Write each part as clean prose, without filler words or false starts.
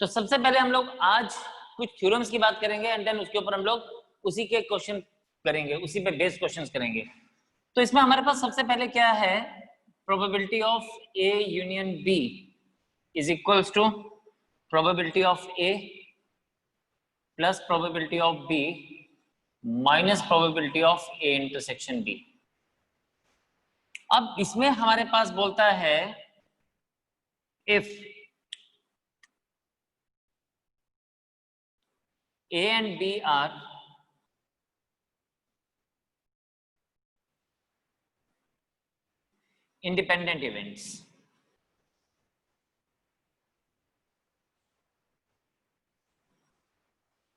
तो सबसे पहले हम लोग आज कुछ थ्योरम्स की बात करेंगे एंड देन उसके ऊपर हम लोग उसी के क्वेश्चन करेंगे, उसी पे बेस्ड क्वेश्चंस करेंगे। तो इसमें हमारे पास सबसे पहले क्या है, probability of A union B is equals to probability of A plus probability of B minus probability of A intersection B. अब इसमें हमारे पास बोलता है if A and B are independent events,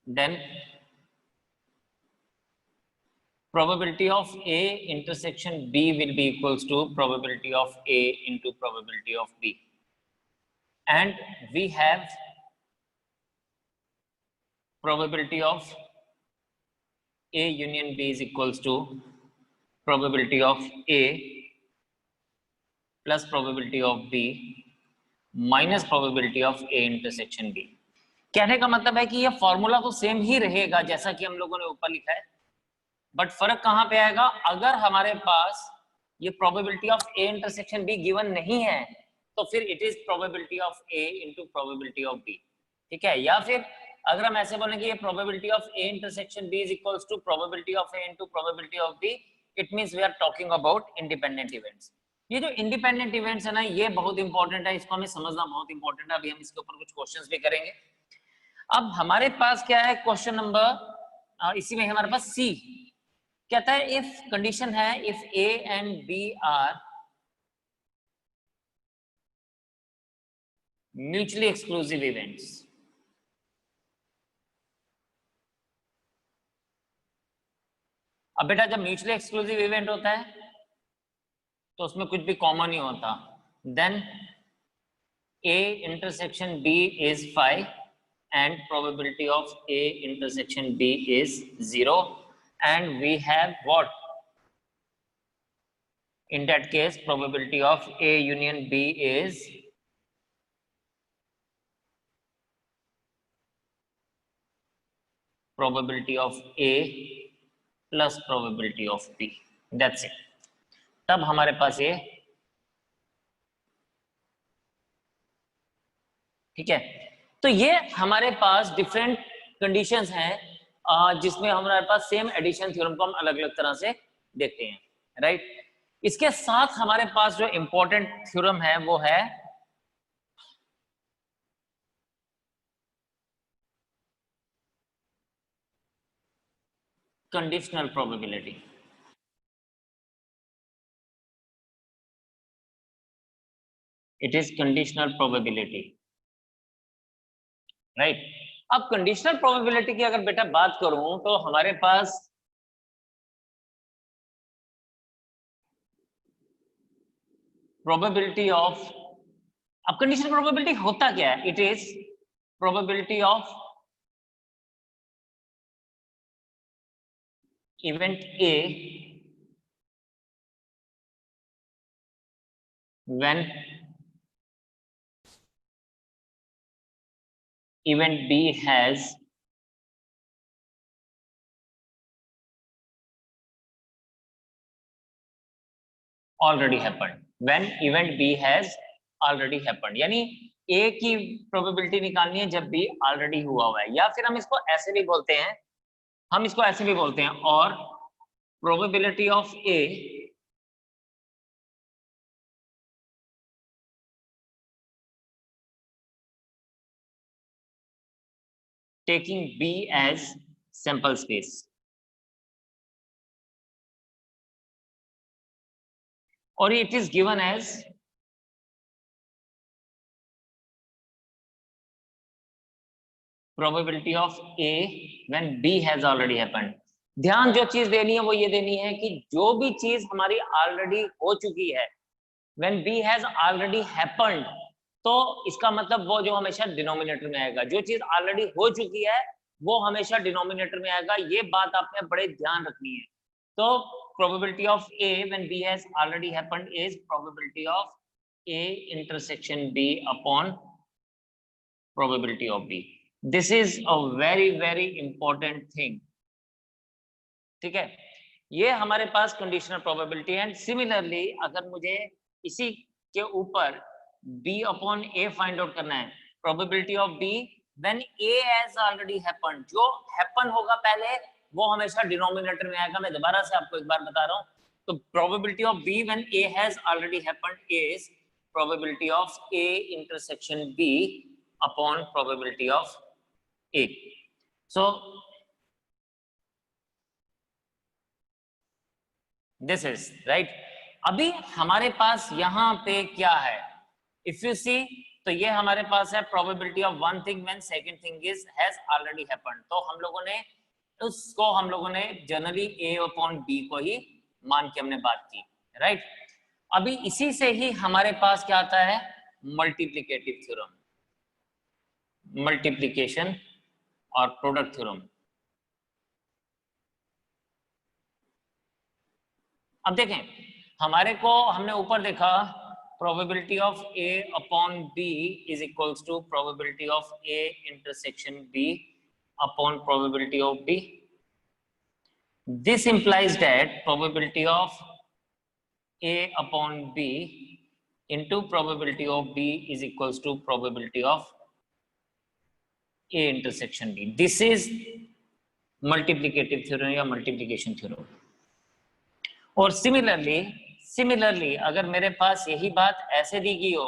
then probability of A intersection B will be equals to probability of A into probability of B, and we have probability of A union B is equals to probability of A plus probability of B minus probability of A intersection B। कहने का मतलब है कि ये formula तो same ही रहेगा जैसा कि हम लोगों ने ऊपर लिखा है, बट फर्क कहां पे आएगा, अगर हमारे पास ये probability of A intersection B given नहीं है तो फिर it is probability of A into probability of B, ठीक है। या फिर अगर हम ऐसे बोलें कि ये probability of A intersection B is equals to probability of A into probability of B, it means we are talking about independent events. ये जो इंडिपेंडेंट इवेंट्स है ना, ये बहुत इंपॉर्टेंट है, इसको हमें समझना बहुत इंपॉर्टेंट है। अभी हम इसके ऊपर कुछ क्वेश्चंस भी करेंगे। अब हमारे पास क्या है, क्वेश्चन नंबर इसी में हमारे पास सी कहता है इफ कंडीशन है if A and B are mutually exclusive events. अब बेटा जब म्यूचुअली एक्सक्लूसिव इवेंट होता है तो उसमें कुछ भी कॉमन नहीं होता, then A intersection B is 5 and probability of A intersection B is 0, and we have what in that case probability of A union B is probability of A plus probability of B, that's it। तब हमारे पास ये ठीक है। तो ये हमारे पास different conditions हैं जिसमें हमारे पास सेम एडिशन थ्योरम को हम अलग अलग तरह से देखते हैं, राइट। इसके साथ हमारे पास जो इंपॉर्टेंट थ्योरम है वो है conditional probability. It is conditional probability, right. अब कंडीशनल प्रोबेबिलिटी की अगर बेटा बात करूं तो हमारे पास प्रोबेबिलिटी ऑफ, अब कंडीशनल प्रोबेबिलिटी होता क्या है, it is probability of event A when event B has already happened, when event B has already happened, यानी A की प्रोबेबिलिटी निकालनी है जब B ऑलरेडी हुआ है। या फिर हम इसको ऐसे भी बोलते हैं, और probability of A taking B as sample space, or it is given as probability of A when B has already happened। ध्यान जो चीज देनी है वो ये देनी है कि जो भी चीज हमारी ऑलरेडी हो चुकी है when B has already happened, तो इसका मतलब वो जो हमेशा डिनोमिनेटर में आएगा, जो चीज ऑलरेडी हो चुकी है वो हमेशा डिनोमिनेटर में आएगा। ये बात आपने बड़े ध्यान रखनी है। तो probability of A when B has already happened is probability of A intersection B upon probability of B. This is a very important thing. ठीक है, ये हमारे पास कंडीशनल प्रोबेबिलिटी है। एंड सिमिलरली अगर मुझे इसी के ऊपर B upon A find out करना है, probability of B when A has already happened, जो हैपन होगा पहले वो हमेशा डिनोमिनेटर में आएगा। मैं दोबारा से आपको एक बार बता रहा हूँ, तो probability of B when A has already happened is probability of A intersection B upon probability of A. So this is right. अभी हमारे पास यहाँ पे क्या है, इफ यू सी, तो ये हमारे पास है probability of one thing when second thing is has already happened. तो हम लोगों ने जनरली A अपॉन B को ही मान के हमने बात की, राइट। अभी इसी से ही हमारे पास क्या आता है, मल्टीप्लिकेटिव थ्योरम, मल्टीप्लिकेशन और प्रोडक्ट थ्योरम। अब देखें, हमने ऊपर देखा probability of A upon B is equals to probability of A intersection B upon probability of B. This implies that probability of A upon B into probability of B is equals to probability of A intersection B. This is multiplicative theorem या multiplication theorem. और similarly अगर मेरे पास यही बात ऐसे दी गई हो,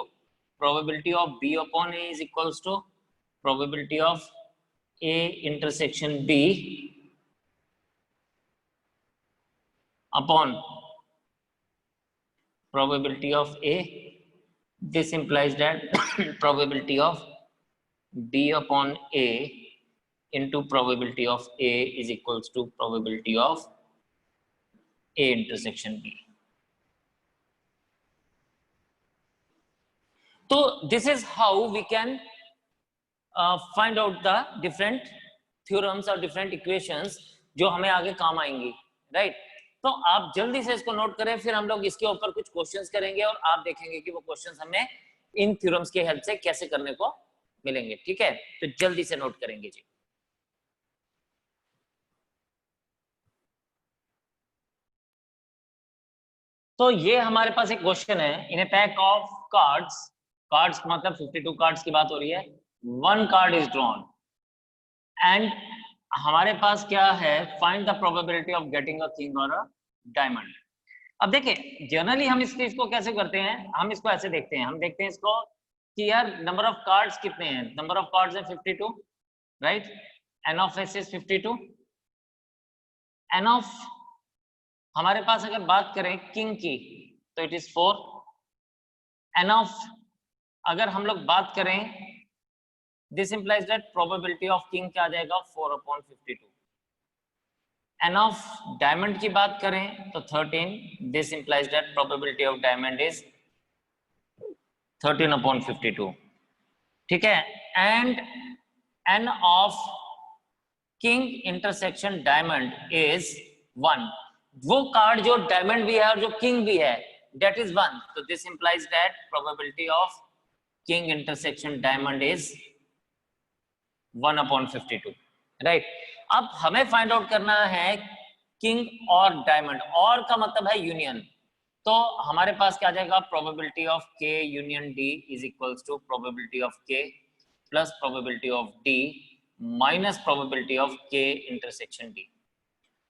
probability of B upon A is equals to probability of A intersection B upon probability of A, this implies that probability of B upon A into probability of A is equals to probability of A intersection B. So this is how we can find out the different theorems or different equations जो हमें आगे काम आएंगी, right? तो आप जल्दी से इसको नोट करें, फिर हम लोग इसके ऊपर कुछ क्वेश्चंस करेंगे और आप देखेंगे कि वो क्वेश्चंस हमें इन थ्योरम्स के हेल्प से कैसे करने को मिलेंगे, ठीक है। तो जल्दी से नोट करेंगे जी। तो ये हमारे पास एक क्वेश्चन है, इन ए पैक ऑफ कार्ड्स मतलब 52 कार्ड्स की बात हो रही है, one card is drawn and हमारे पास क्या है, find the probability of getting a king और अ डायमंड। अब देखिए जनरली हम इसको कैसे करते हैं, हम इसको ऐसे देखते हैं, हम देखते हैं इसको कि यार नंबर ऑफ कार्ड्स कितने हैं, नंबर ऑफ कार्ड्स है 52, right. N of S is 52, N of हमारे पास अगर बात करें किंग की तो इट इज 4, एन ऑफ अगर हम लोग बात करें this implies that probability of king क्या आ जाएगा 4/52। एन ऑफ डायमंड की बात करें तो 13, this implies that probability of diamond is 13/52, ठीक है। And N of king intersection diamond is 1, वो कार्ड जो डायमंड भी है और जो किंग भी है that is 1, so this implies that probability of king intersection diamond is 1/52, right। अब हमें फाइंड आउट करना है किंग और डायमंड, और का मतलब है यूनियन, तो हमारे पास क्या आ जाएगा, probability of k union d is equals to probability of k plus probability of d minus probability of k intersection d,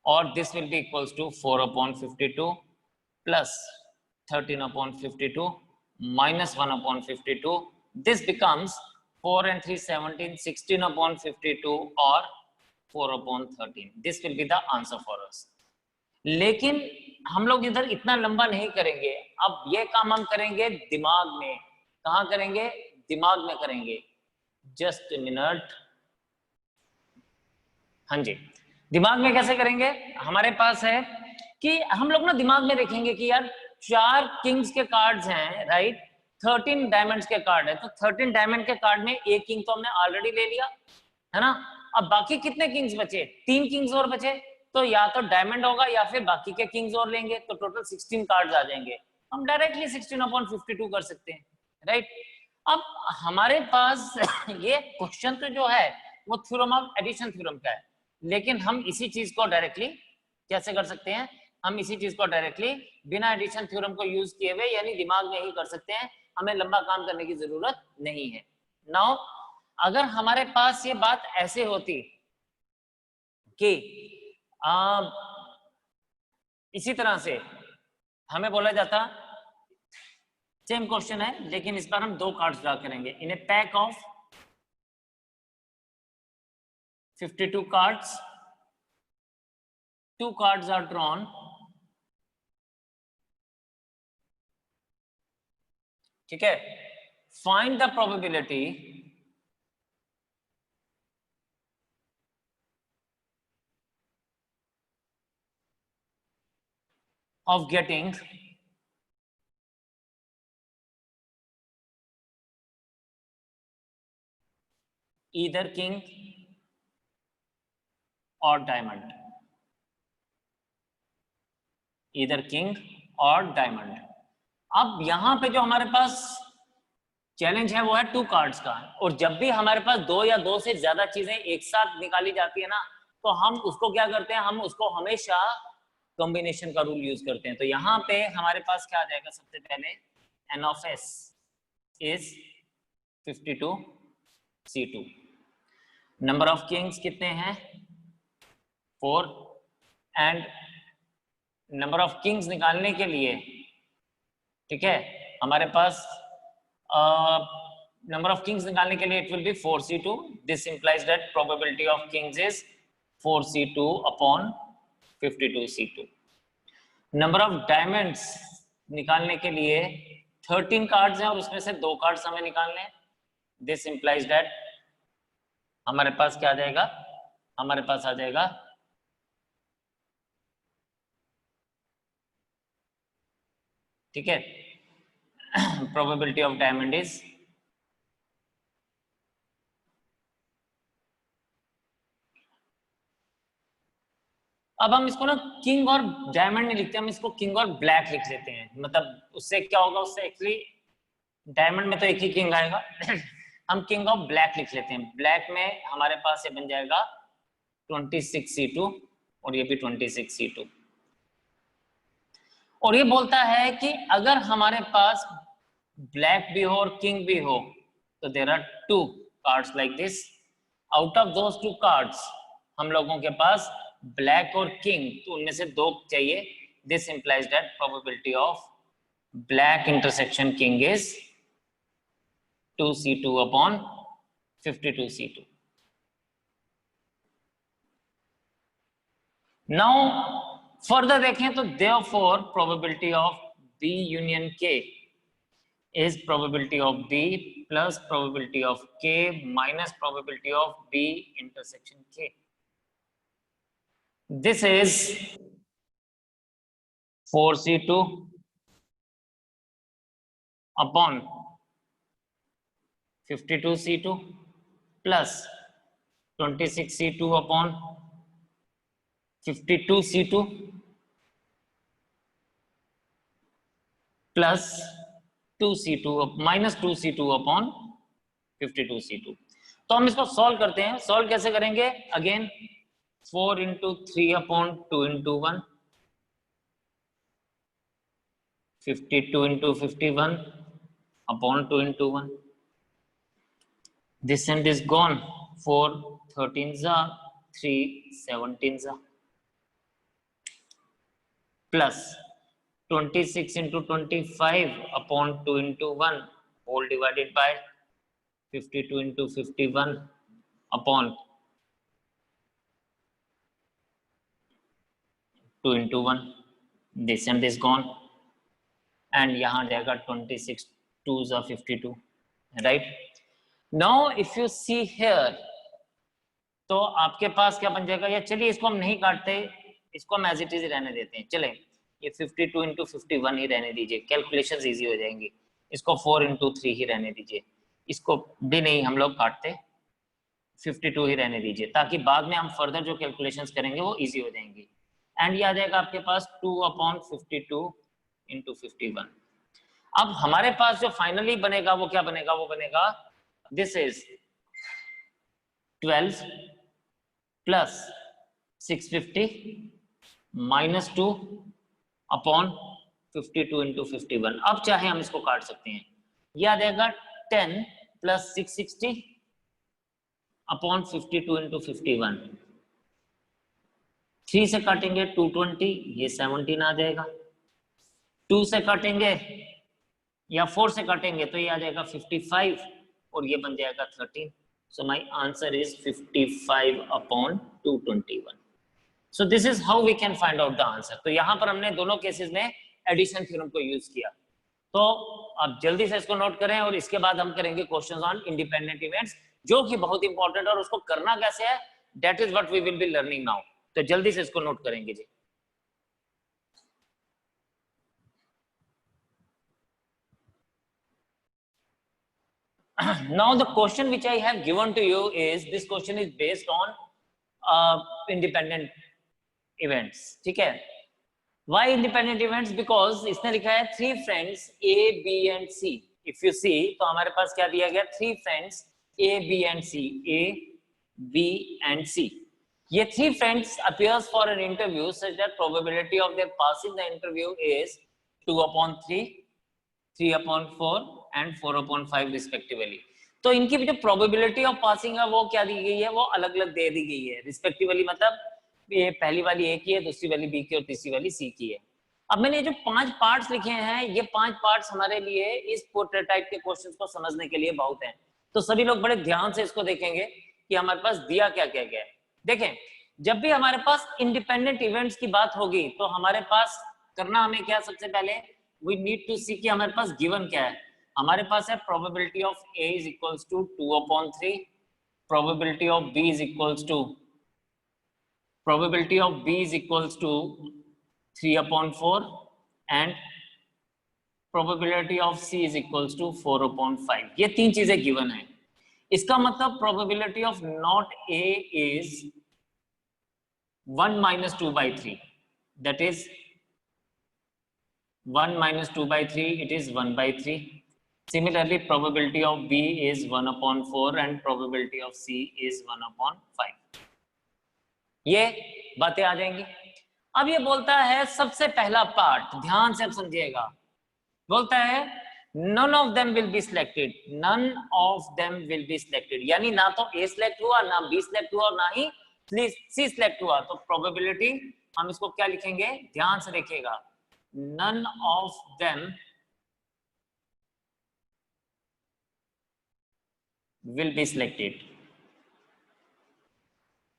और this will be equals to 4/52 plus 13/52 minus 1/52. This becomes 4 and 3 17, 16/52 or 4/13. This will be the answer for us. लेकिन हम लोग इधर इतना लंबा नहीं करेंगे, अब ये काम हम करेंगे दिमाग में। कहाँ करेंगे, दिमाग में करेंगे। जस्ट ए मिनट, हाँ जी, दिमाग में कैसे करेंगे, हमारे पास है कि हम लोग ना दिमाग में देखेंगे कि यार 4 किंग्स के कार्ड्स हैं, राइट, 13 डायमंड्स के कार्ड है, तो 13 डायमंड के कार्ड में एक किंग तो हमने ऑलरेडी ले लिया है ना। अब बाकी कितने किंग्स बचे, 3 किंग्स और बचे, तो या तो डायमंड होगा या फिर बाकी के किंग्स और लेंगे, तो टोटल 16 कार्ड्स आ जाएंगे। हम डायरेक्टली 16/52 कर सकते हैं, राइट। अब हमारे पास ये क्वेश्चन तो जो है वो थ्योरम ऑफ एडिशन थ्योरम का है, लेकिन हम इसी चीज को डायरेक्टली कैसे कर सकते हैं, हम इसी चीज को डायरेक्टली बिना एडिशन थ्योरम को यूज किए हुए यानी दिमाग में ही कर सकते हैं, हमें लंबा काम करने की जरूरत नहीं है। नाउ अगर हमारे पास ये बात ऐसे होती कि इसी तरह से हमें बोला जाता, सेम क्वेश्चन है लेकिन इस बार हम 2 कार्ड्स ड्रा करेंगे। In a pack of 52 cards, 2 cards are drawn, ठीक है। Find the probability of getting either king or diamond, either king or diamond। अब यहां पे जो हमारे पास चैलेंज है वो है 2 कार्ड्स का, और जब भी हमारे पास 2 या 2 से ज्यादा चीजें एक साथ निकाली जाती है ना, तो हम उसको क्या करते हैं, हम उसको हमेशा कॉम्बिनेशन का रूल यूज करते हैं। तो यहाँ पे हमारे पास क्या आ जाएगा, सबसे पहले n of s is 52 c2, number of Kings कितने हैं 4, एंड नंबर ऑफ किंग्स निकालने के लिए, ठीक है, हमारे पास नंबर ऑफ किंग्स निकालने के लिए it will be 4c2। This implies that probability of Kings is 4c2 upon 52c2। Number of diamonds निकालने के लिए 13 कार्ड्स हैं और उसमें से 2 कार्ड्स हमें निकालने हैं। दिस इंप्लाइज दैट हमारे पास क्या आ जाएगा, हमारे पास आ जाएगा ठीक है, प्रोबेबिलिटी ऑफ डायमंड इज अब हम इसको ना किंग और डायमंड नहीं लिखते, हम इसको किंग और ब्लैक लिख लेते हैं। मतलब उससे क्या होगा, उससे एक्चुअली डायमंड में तो एक ही किंग आएगा हम किंग ऑफ ब्लैक लिख लेते हैं। ब्लैक में हमारे पास ये बन जाएगा 26c2 और ये भी 26c2। और ये बोलता है कि अगर हमारे पास ब्लैक भी हो और किंग भी हो तो there are 2 cards like this, out of those 2 cards हम लोगों के पास ब्लैक और किंग, तो उनमें से 2 चाहिए। This implies that probability of black intersection king is 2c2 upon 52c2। Now further देखें तो therefore probability of B union K is probability of B plus probability of K minus probability of B intersection K. This is 4c2 upon 52c2 plus 26c2 upon 52c2 plus 2c2 minus 2c2 upon 52c2। तो हम इसको solve करते हैं। Solve कैसे करेंगे, again 4 into 3 upon 2 into 1, 52 into 51 upon 2 into 1। This end is gone, 4 13s are 3 17s are, plus 26 into 25 upon 2 into 1 whole divided by 52 into 51 upon 2 into 1। This end is gone and यहाँ जाएगा 26 2s are 52, right? Now if you see here, तो आपके पास क्या बन जाएगा, या चलिए इसको हम नहीं काटते, इसको हम एज इट इज रहने देते हैं। चले ये 52 into 51 ही रहने दीजिए, कैलकुलेशंस इजी हो जाएंगी। इसको 4 into 3 ही रहने दीजिए, इसको भी नहीं हम लोग काटते, 52 ही रहने दीजिए, ताकि बाद में हम फर्दर जो कैलकुलेशंस करेंगे वो इजी हो जाएंगी। एंड ये आ जाएगा आपके पास 2 upon 52 into 51। अब हमारे पास जो फाइनली बनेगा वो क्या बनेगा, वो बनेगा this is 12 plus 650 minus 2 upon 52 into 51। अब चाहे हम इसको काट सकते हैं, यह आ जाएगा 10 प्लस 660 अपॉन 52 इंटू 51। 3 से काटेंगे 220, ये 17 आ जाएगा। 2 से काटेंगे या 4 से काटेंगे तो ये आ जाएगा 55 और ये बन जाएगा 13। So my answer is 55 upon 221। So this is how we can find out the answer. तो यहां पर हमने दोनों केसेस में एडिशन थ्योरम को यूज किया। तो अब जल्दी से इसको नोट करें और इसके बाद हम करेंगे क्वेश्चंस ऑन इंडिपेंडेंट इवेंट्स, जो कि बहुत इंपॉर्टेंट, और उसको करना कैसे है that is what we will be learning now. तो जल्दी से इसको नोट करेंगे जी। Now the question which I have given to you is, this question is based on independent events, ठीक है। Why independent events? Because इसने लिखा है 3 friends A, B and C. If you see, तो हमारे पास क्या दिया गया, 3 friends A, B and C. A, B and C. ये 3 friends appears for an interview such that probability of their passing the interview is 2/3, 3/4 and 4/5 respectively. तो इनकी जो probability of passing है वो क्या दी गई है, वो अलग अलग दे दी गई है रिस्पेक्टिवली। मतलब ये पहली वाली ए की है, दूसरी वाली बी की और तीसरी वाली सी की है। अब मैंने जो 5 पार्ट्स लिखे हैं, ये 5 पार्ट्स हमारे लिए इस टाइप के क्वेश्चंस को समझने के लिए बहुत हैं। तो सभी लोग बड़े ध्यान से इसको देखेंगे कि हमारे पास दिया क्या क्या गया है। देखें, जब भी हमारे पास इंडिपेंडेंट इवेंट्स की बात होगी तो हमारे पास करना हमें क्या, सबसे पहले we need to see कि हमारे पास गिवन क्या है। हमारे पास है probability of A is equals to 2/3, probability of B is equals to 3/4 and probability of C is equals to 4/5। ये 3 चीजें गिवन है। इसका मतलब probability of not A is 1 minus 2/3, that is 1 minus 2/3, it is 1/3. Similarly, probability of B is 1/4 and probability of C is 1/5। ये बातें आ जाएंगी। अब ये बोलता है सबसे पहला पार्ट, ध्यान से अब समझिएगा, बोलता है none of them will be selected, none of them will be selected, यानी ना तो A select हुआ, ना B select हुआ, ना ही C select हुआ। तो probability हम इसको क्या लिखेंगे, ध्यान से देखिएगा, none of them will be selected।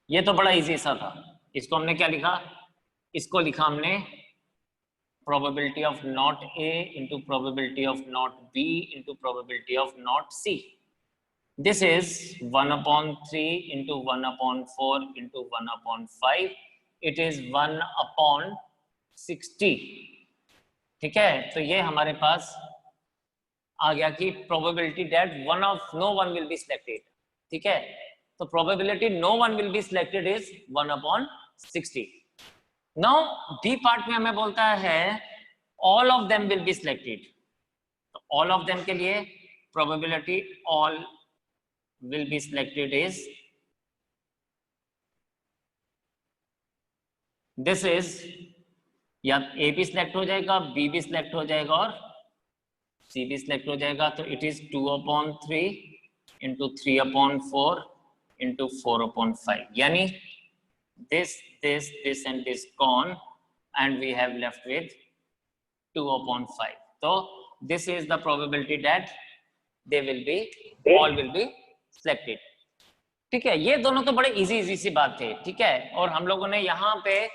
ये तो बड़ा इजी सा था। इसको हमने क्या लिखा, इसको लिखा हमने probability of not A into probability of not B into probability of not C। This is 1/3 into 1/4 into 1/5, it is 1/60। ठीक है, तो ये हमारे पास आ गया कि probability that no one will be selected। ठीक है, तो probability no one will be selected is 1/60। Now B part में हमें बोलता है all of them will be selected। तो all of them के लिए probability all will be selected is this is, या ए भी सिलेक्ट हो जाएगा, बी भी सिलेक्ट हो जाएगा और सी भी सिलेक्ट हो जाएगा। तो इट इज 2/3 into 3/4 into 4/5, यानी this and this gone and we have left with 2/5। तो this is the probability that they will be, all will be selected। ठीक है, ये दोनों तो बड़े इजी सी बात थे। ठीक है, और हम लोगों ने यहाँ पे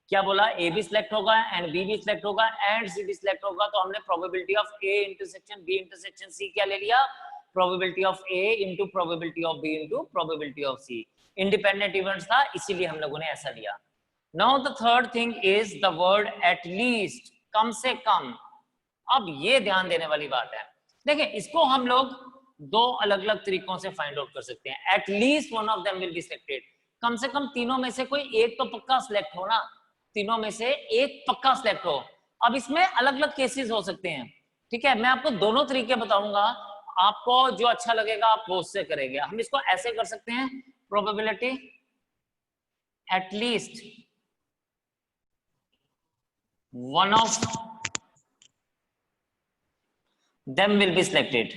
क्या बोला, ए भी सिलेक्ट होगा एंड बी भी सिलेक्ट होगा एंड सी भी सिलेक्ट होगा। तो हमने probability of A intersection B intersection C क्या ले लिया, probability of A into probability of B into probability of C. Independent events था, इसीलिए हम लोगों ने ऐसा लिया। Now the third thing is the word at least, कम से कम। अब ये ध्यान देने वाली बात है। देखिए, इसको हम लोग 2 अलग अलग तरीकों से फाइंड आउट कर सकते हैं। At least one of them will be selected, कम से कम तीनों में से कोई एक तो पक्का सिलेक्ट हो ना, तीनों में से एक पक्का सिलेक्ट हो। अब इसमें अलग अलग केसेस हो सकते हैं। ठीक है, मैं आपको दोनों तरीके बताऊंगा, आपको जो अच्छा लगेगा आप वो उससे करेंगे। हम इसको ऐसे कर सकते हैं, probability at least one of them will be selected,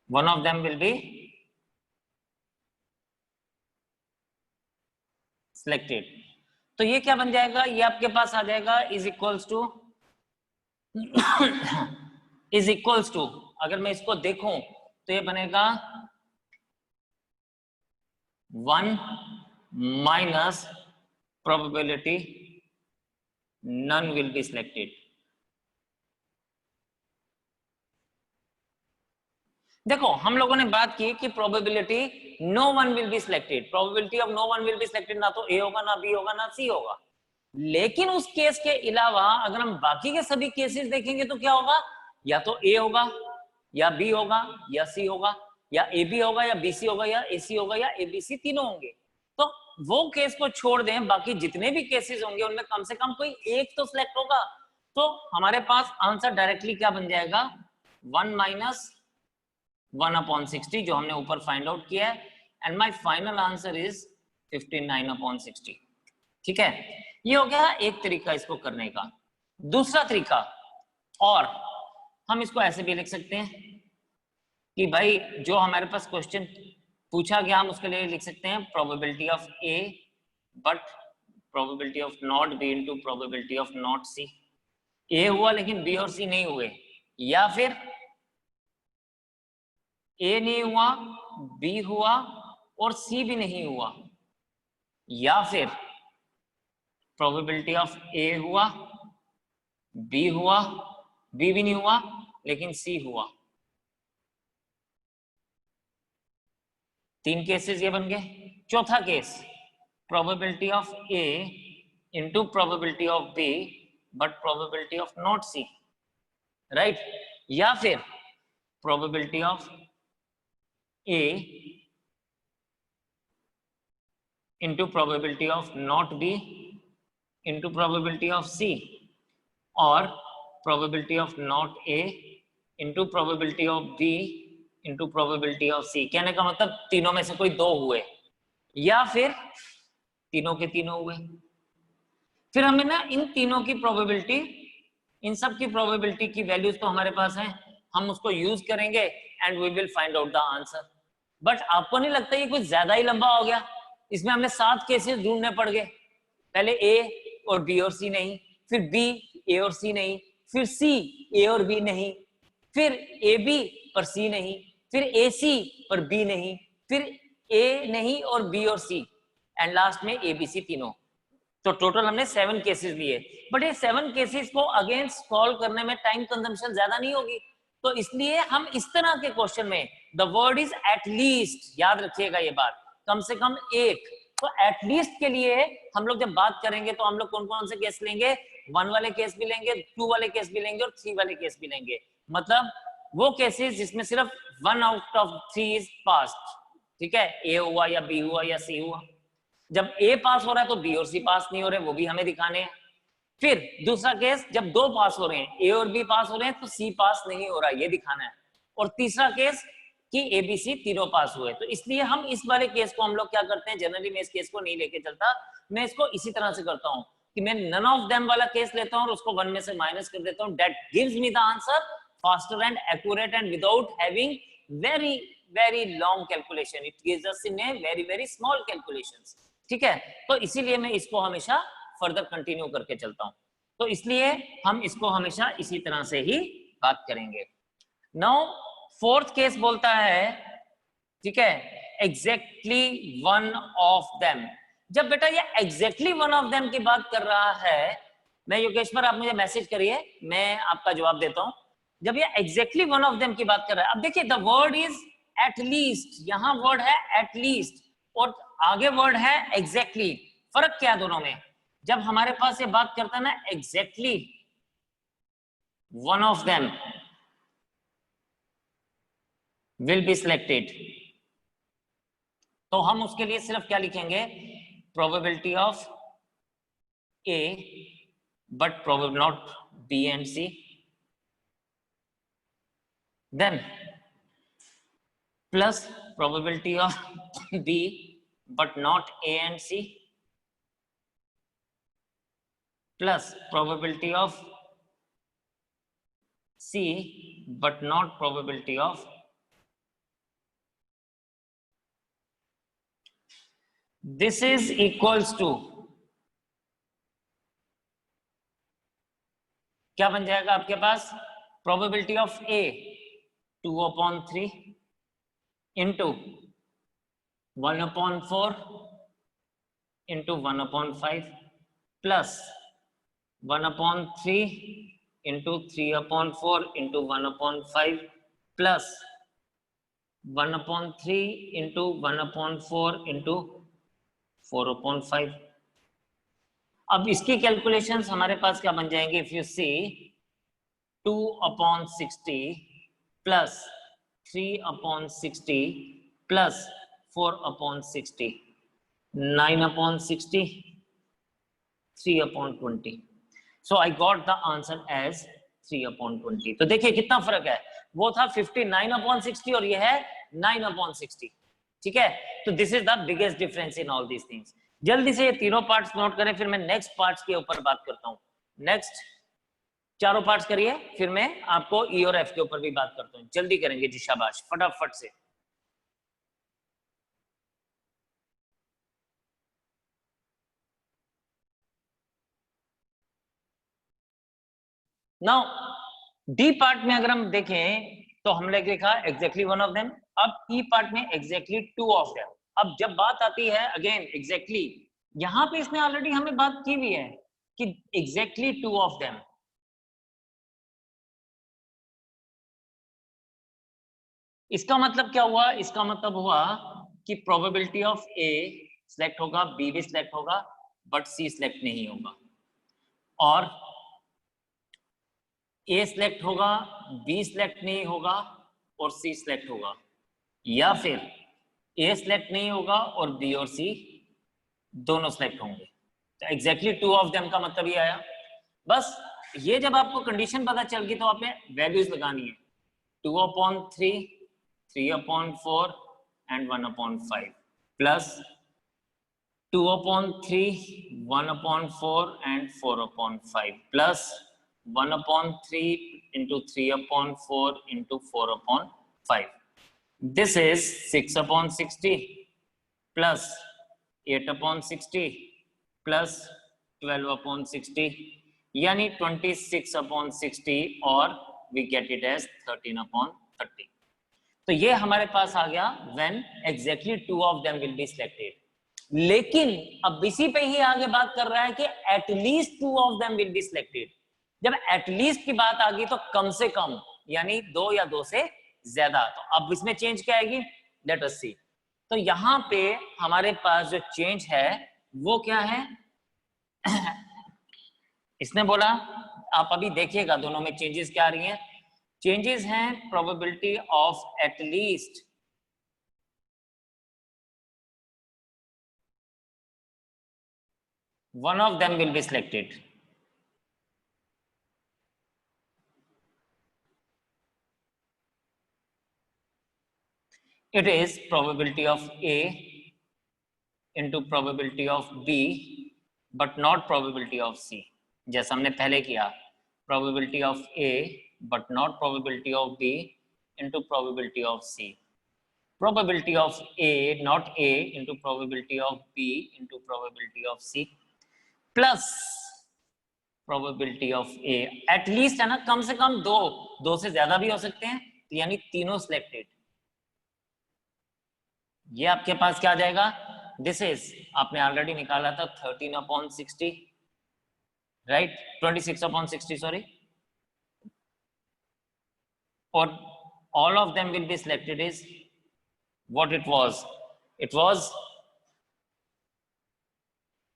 one of them will be selected. तो ये क्या बन जाएगा, ये आपके पास आ जाएगा is equals to is equals to, अगर मैं इसको देखूं तो ये बनेगा 1 minus probability none will be selected. देखो हम लोगों ने बात की कि probability no one will be selected, probability of no one will be selected ना तो ए होगा, ना बी होगा, ना सी होगा। लेकिन उस केस के अलावा अगर हम बाकी के सभी केसेस देखेंगे तो क्या होगा, या तो ए होगा, या बी होगा, या सी होगा, या ए बी होगा, या बी सी होगा, या ए सी होगा, या ए बी सी तीनों होंगे। तो वो केस को छोड़ दें, बाकी जितने भी केसेस होंगे उनमें कम से कम कोई एक तो सिलेक्ट होगा। तो हमारे पास आंसर डायरेक्टली क्या बन जाएगा, 1 माइनस 1/60 जो हमने ऊपर फाइंड आउट किया है, and my final answer is 59/60। ठीक है, ये हो गया एक तरीका इसको करने का। दूसरा तरीका, और हम इसको ऐसे भी लिख सकते हैं कि भाई जो हमारे पास क्वेश्चन पूछा गया हम उसके लिए लिख सकते हैं probability of A but probability of not B into probability of not C. A हुआ लेकिन बी और सी नहीं हुए, या फिर ए नहीं हुआ, बी हुआ और सी भी नहीं हुआ, या फिर प्रोबेबिलिटी ऑफ ए हुआ, बी हुआ, बी भी नहीं हुआ लेकिन सी हुआ। तीन केसेस ये बन गए। चौथा case, probability of A into probability of B but probability of not C, right, या फिर probability of A into probability of not B into probability of C, और probability of not A into probability of B into probability of C. कहने का मतलब तीनों में से कोई दो हुए, या फिर तीनों के तीनों हुए। फिर हमें ना इन तीनों की प्रोबेबिलिटी, इन सब की प्रोबेबिलिटी की वैल्यूज तो हमारे पास हैं, हम उसको यूज करेंगे and we will find out the answer. But आपको नहीं लगता ये कुछ ज्यादा ही लंबा हो गया, इसमें हमने 7 केसेस ढूंढने पड़ गए। पहले ए और बी और सी नहीं, फिर बी ए और सी नहीं, फिर सी ए और बी नहीं, फिर ए बी पर सी नहीं, फिर ए सी पर बी नहीं, फिर ए नहीं और बी और सी, एंड लास्ट में ए बी सी तीनों। तो टोटल हमने 7 केसेस लिए। बट ये 7 केसेस को अगेन सॉल्व करने में टाइम कंजम्पशन ज्यादा नहीं होगी, तो इसलिए हम इस तरह के क्वेश्चन में द वर्ड इज एटलीस्ट, याद रखिएगा ये बात, कम से कम एक। तो एटलीस्ट के लिए हम लोग जब बात करेंगे तो हम लोग कौन कौन से केस लेंगे, 1 वाले केस भी लेंगे, 2 वाले केस भी लेंगे और 3 वाले केस भी लेंगे। मतलब वो केसेस जिसमें सिर्फ 1 आउट ऑफ 3 इज पास्ड। ठीक है, ए हुआ या बी हुआ या सी हुआ। जब ए पास हो रहा है तो बी और सी पास नहीं हो रहे, वो भी हमें दिखाने हैं। फिर दूसरा केस, जब 2 पास हो रहे हैं, ए और बी पास हो रहे हैं तो सी पास नहीं हो रहा है, ये दिखाना है। और तीसरा केस कि ए बी सी तीनों पास हुए। तो इसलिए हम इस वाले केस को हम लोग क्या करते हैं, जनरली मैं इस केस को नहीं लेके चलता, मैं इसको इसी तरह से करता हूं कि मैं नन ऑफ देम वाला केस लेता हूं और उसको 1 में से माइनस कर देता हूं। That gives me the answer faster and accurate and without having very long calculation, it gives us in a very small calculations. ठीक है, तो इसीलिए मैं इसको हमेशा फर्दर कंटिन्यू करके चलता हूं। तो इसलिए हम इसको हमेशा इसी तरह से ही बात करेंगे। नाउ फोर्थ केस बोलता है, ठीक है, एग्जैक्टली वन ऑफ देम। जब बेटा ये एग्जैक्टली वन ऑफ देम की बात कर रहा है, मैं योगेश्वर आप मुझे मैसेज करिए, मैं आपका जवाब देता हूं। जब ये एग्जैक्टली वन ऑफ देम की बात कर रहा है, अब देखिए द वर्ड इज एटलीस्ट, यहां वर्ड है एटलीस्ट और आगे वर्ड है एग्जैक्टली। फर्क क्या है दोनों में? जब हमारे पास ये बात करता है ना exactly one of them will be selected, तो हम उसके लिए सिर्फ क्या लिखेंगे, probability of A but probably not B and C. Then plus probability of B but not A and C, plus probability of C but not probability of this is equals to क्या बन जाएगा आपके पास probability of A 2/3 into 1/4 into 1/5 plus 1/3 into 3/4 into 1/5 plus 1/3 into 1/4 into 4/5. अब इसकी calculations हमारे पास क्या बन जाएंगे? If you see 2/60 plus 3/60 plus 4/60 9/60 3/20. So I got the answer as 3/20. तो देखिए कितना फर्क है, वो था 59/60 और ये है 9/60. ठीक है, तो this is the biggest difference in all these things. जल्दी से ये तीनों पार्ट्स नोट करें, फिर मैं नेक्स्ट पार्ट्स के ऊपर बात करता हूं. नेक्स्ट चारों पार्ट्स करिए, फिर मैं आपको ई और एफ के ऊपर भी बात करता हूं. जल्दी करेंगे जी, शाबाश, फटाफट से. नाउ डी पार्ट में अगर हम देखें तो हमने लिखा एग्जैक्टली वन ऑफ देम. अब ई पार्ट में एग्जैक्टली टू ऑफ देम. अब जब बात आती है अगेन एग्जैक्टली, यहां पे इसने ऑलरेडी हमें बात की हुई है कि एग्जैक्टली टू ऑफ देम. इसका मतलब क्या हुआ? इसका मतलब हुआ कि प्रोबेबिलिटी ऑफ ए सिलेक्ट होगा, बी भी सिलेक्ट होगा, बट सी सिलेक्ट नहीं होगा. और ए सिलेक्ट होगा, बी सिलेक्ट नहीं होगा और सी सिलेक्ट होगा. या फिर ए सिलेक्ट नहीं होगा और बी और सी दोनों सिलेक्ट होंगे. तो एग्जैक्टली टू ऑफ देम का मतलब ये आया. बस ये जब आपको कंडीशन पता चल गई तो आपने वैल्यूज लगानी है. 2/3 3/4 and 1/5 plus 2/3 1/4 and 4/5 plus 1/3 into 3/4 into 4/5. This is 6/60 plus 8/60 plus 12/60, यानी 26/60 और we get it as 13/30. तो ये हमारे पास आ गया when exactly two of them will be selected. लेकिन अब इसी पे ही आगे बात कर रहा है कि at least two of them will be selected. जब at least की बात आ गई तो कम से कम, यानी दो या दो से ज्यादा. तो अब इसमें चेंज क्या आएगी? लेट अस सी. तो यहां पे हमारे पास जो चेंज है वो क्या है? इसने बोला, आप अभी देखिएगा दोनों में चेंजेस क्या आ रही हैं. चेंजेस हैं probability of at least one of them will be selected. It is probability of A into probability of B but not probability of C. जैसा हमने पहले किया, probability of A but not probability of B into probability of C. Probability of A not A into probability of B into probability of C plus probability of A. At least है ना, कम से कम दो से ज्यादा भी हो सकते हैं, तो यानी तीनों selected. ये आपके पास क्या आ जाएगा? दिस इज, आपने ऑलरेडी निकाला था 13/60, राइट, 26/60 सॉरी. और all of them will be selected is what it was. It was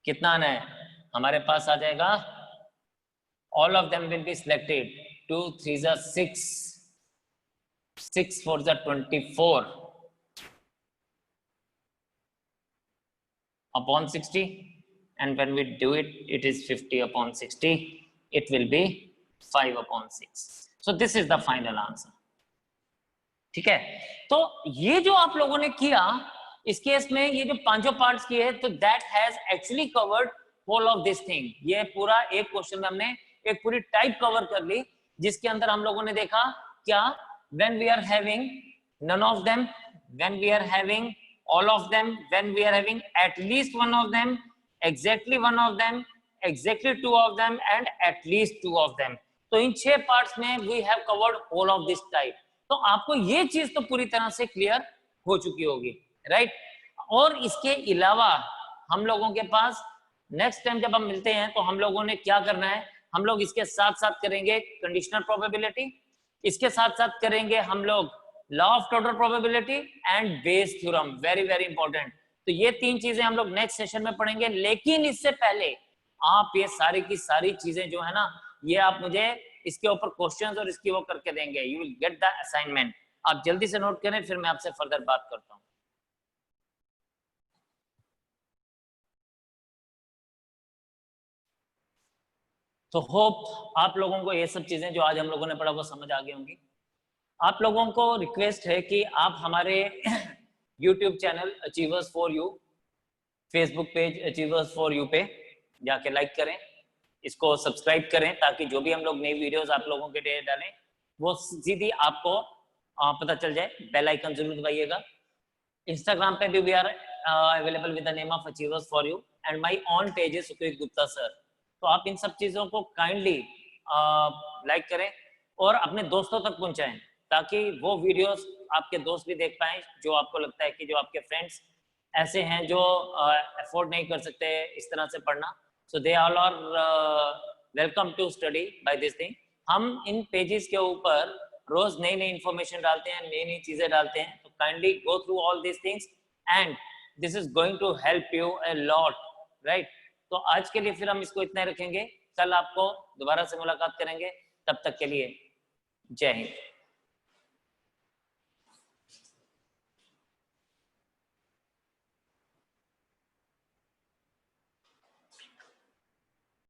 कितना आना है हमारे पास? आ जाएगा all of them will be selected. 2 3s are 6, 6 4s are 24 upon 60, and when we do it, it is 50/60. it will be 5/6. So this is the final answer. ठीक है, तो ये जो आप लोगों ने किया इस केस में, ये जो पांचों पार्ट्स किए, तो that has actually covered whole of this thing. ये पूरा एक क्वेश्चन में हमने एक पूरी टाइप कवर कर ली, जिसके अंदर हम लोगों ने देखा क्या, when we are having none of them, when we are having all of them, when we are having at least one of them, exactly one of them, exactly two of them, and at least two of them. तो इन 6 parts में we have covered all of this type. तो आपको ये चीज तो पूरी तरह से क्लियर हो चुकी होगी, राइट? और इसके अलावा हम लोगों के पास नेक्स्ट टाइम जब हम मिलते हैं तो हम लोगों ने क्या करना है, हम लोग इसके साथ साथ करेंगे कंडीशनल प्रोबेबिलिटी, इसके साथ साथ करेंगे हम लोग law of total probability and Bayes theorem, very very important. तो ये 3 चीजें हम लोग नेक्स्ट सेशन में पढ़ेंगे. लेकिन इससे पहले आप ये सारी की सारी चीजें जो है ना, ये आप मुझे इसके ऊपर क्वेश्चंस और इसकी वो करके देंगे. You will get the assignment. आप जल्दी से नोट करें, फिर मैं आपसे फर्दर बात करता हूं. तो होप आप लोगों को ये सब चीजें जो आज हम लोगों ने पढ़ा वो समझ आ गई होंगी. आप लोगों को रिक्वेस्ट है कि आप हमारे YouTube channel achievers for you, Facebook page achievers for you पे जाके लाइक करें, इसको सब्सक्राइब करें, ताकि जो भी हम लोग नई वीडियोस आप लोगों के लिए डालें वो सीधी आपको पता चल जाए. बेल आइकन जरूर दबाइएगा. इंस्टाग्राम पे भी we are available with the name of achievers for you and my own page is Sukrit Gupta sir. तो आप इन सब चीजों को काइंडली लाइक करें और अपने दोस्तों तक पहुंचाएं, ताकि वो वीडियोस आपके दोस्त भी देख पाएं, जो आपको लगता है कि जो आपके फ्रेंड्स ऐसे हैं जो अफोर्ड नहीं कर सकते इस तरह से पढ़ना. So they all are welcome to study by this thing. हम इन पेजेस के ऊपर रोज नई नई इंफॉर्मेशन डालते हैं, नई नई चीजें डालते हैं. तो kindly go through all this things and this is going to help you a lot, right? तो आज के लिए फिर हम इसको इतना ही रखेंगे. कल आपको दोबारा से मुलाकात करेंगे. तब तक के लिए जय हिंद.